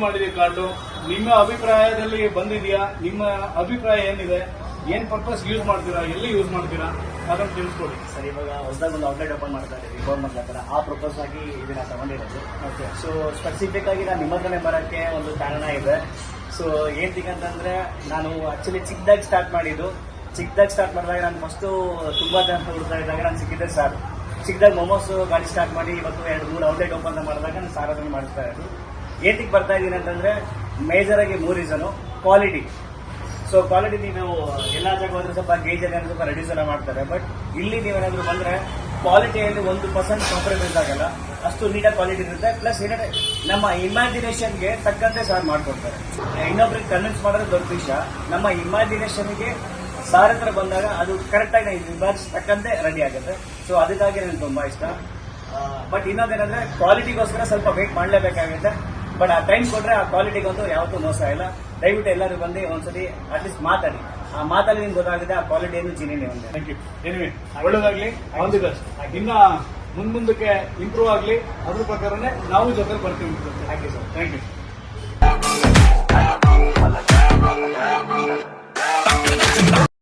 ಮಾಡಿದೀವಿ ಕಾರ್ಡು. ನಿಮ್ಮ ಅಭಿಪ್ರಾಯದಲ್ಲಿ ಬಂದಿದೆಯಾ? ನಿಮ್ಮ ಅಭಿಪ್ರಾಯ ಏನಿದೆ? ಏನ್ ಪರ್ಪಸ್ ಯೂಸ್ ಮಾಡ್ತೀರಾ, ಎಲ್ಲಿ ಯೂಸ್ ಮಾಡ್ತೀರಾ ಅದನ್ನು ತಿಳಿಸ್ಕೊಡಿ ಸರ್. ಇವಾಗ ಹೊಸದಾಗಿ ಒಂದು ಔಟ್ಲೆಟ್ ಓಪನ್ ಮಾಡ್ತಾ ಇದ್ದೀವಿ ಗೌರ್ಮೆಂಟ್ ಹತ್ರ. ಆ ಪ್ರಪೋಸ್ ಆಗಿ ಇದನ್ನ ತಗೊಂಡಿರೋದು. ಓಕೆ. ಸೊ ಸ್ಪೆಸಿಫಿಕ್ ಆಗಿ ನಾನು ನಿಮ್ಮ ಹತ್ರನೇ ಬರೋಕ್ಕೆ ಒಂದು ಕಾರಣ ಇದೆ. ಸೊ ಏನಂತಂದ್ರೆ ನಾನು ಆಕ್ಚುಲಿ ಚಿಕ್ಕದಾಗಿ ಸ್ಟಾರ್ಟ್ ಮಾಡಿದಾಗ ನಾನು ಫಸ್ಟು ತುಂಬಾ ಜನ ಹುಡುಕ್ತಾ ಇದ್ದಾಗ ನಾನು ಸಿಕ್ಕಿದ್ದೆ ಸರ್. ಚಿಕ್ಕದಾಗಿ ಮೊಮೋಸ್ ಗಾಡಿ ಸ್ಟಾರ್ಟ್ ಮಾಡಿ ಇವತ್ತು 2-3 ಔಟ್ಲೆಟ್ ಓಪನ್ ಮಾಡಿದಾಗ ನಾನು ಸಾರ್ ಅದನ್ನು ಮಾಡಿಸ್ತಾ ಇರೋದು. ಏನಕ್ಕೆ ಬರ್ತಾ ಇದ್ದೀನಿ ಅಂತಂದ್ರೆ ಮೇಜರ್ ಆಗಿ 3 ರೀಸನು. ಕ್ವಾಲಿಟಿ. ಸೊ ಕ್ವಾಲಿಟಿ ನೀವು ಎಲ್ಲ ಜಾಗ ಹೋದ್ರೆ ಸ್ವಲ್ಪ ಗೇಜಲ್ಲಿ ಸ್ವಲ್ಪ ರೆಡ್ಯೂಸ್ ಎಲ್ಲ ಮಾಡ್ತಾರೆ. ಬಟ್ ಇಲ್ಲಿ ನೀವೇನಾದ್ರೂ ಬಂದ್ರೆ ಕ್ವಾಲಿಟಿಯಲ್ಲಿ 1% ಕಾಂಪ್ರಮೈಸ್ ಆಗಲ್ಲ. ಅಷ್ಟು ನೀಟಾಗಿ ಕ್ವಾಲಿಟಿ ಇರುತ್ತೆ. ಪ್ಲಸ್ ಏನಂದ್ರೆ ನಮ್ಮ ಇಮ್ಯಾಜಿನೇಷನ್ಗೆ ತಕ್ಕಂತೆ ಸಾರ್ ಮಾಡ್ಕೊಡ್ತಾರೆ. ಇನ್ನೊಬ್ರಿಗೆ ಕನ್ವಿನ್ಸ್ ಮಾಡೋದು ದೊಡ್ಡ ವಿಷಯ. ನಮ್ಮ ಇಮ್ಯಾಜಿನೇಷನ್ಗೆ ಸಾರ್ ಹತ್ರ ಬಂದಾಗ ಅದು ಕರೆಕ್ಟಾಗಿ ತಕ್ಕಂತೆ ರೆಡಿ ಆಗುತ್ತೆ. ಸೊ ಅದಕ್ಕಾಗಿ ನನಗೆ ತುಂಬಾ ಇಷ್ಟ. ಬಟ್ ಇನ್ನೊಂದೇನಂದ್ರೆ ಕ್ವಾಲಿಟಿಗೋಸ್ಕರ ಸ್ವಲ್ಪ ವೇಟ್ ಮಾಡಲೇಬೇಕಾಗುತ್ತೆ. ಬಟ್ ಆ ಟೈಮ್ ಕೊಟ್ರೆ ಆ ಕ್ವಾಲಿಟಿಗಂತೂ ಯಾವತ್ತೂ ಮೋಸ ಇಲ್ಲ. ದಯವಿಟ್ಟು ಎಲ್ಲರೂ ಬಂದು ಒಂದ್ಸತಿ ಅಟ್ಲೀಸ್ಟ್ ಮಾತಾಡಿ. ಆ ಮಾತಲ್ಲಿ ನಿಮ್ಗೆ ಗೊತ್ತಾಗುತ್ತೆ ಆ ಕ್ವಾಲಿಟಿ ಏನು ಜಿನಿನೇ ಒಂದು. Thank you. ಎನಿವೆ ಒಳ್ಳೇದಾಗ್ಲಿ, ಆಲ್ ದಿ ಬೆಸ್ಟ್. ಇನ್ನ ಮುಂದಕ್ಕೆ ಇಂಪ್ರೂವ್ ಆಗಲಿ, ಅದ್ರ ಪ್ರಕಾರನೇ ನಾವು ಜೊತೆ ಬರ್ತೀವಿ. Thank you sir. Thank you.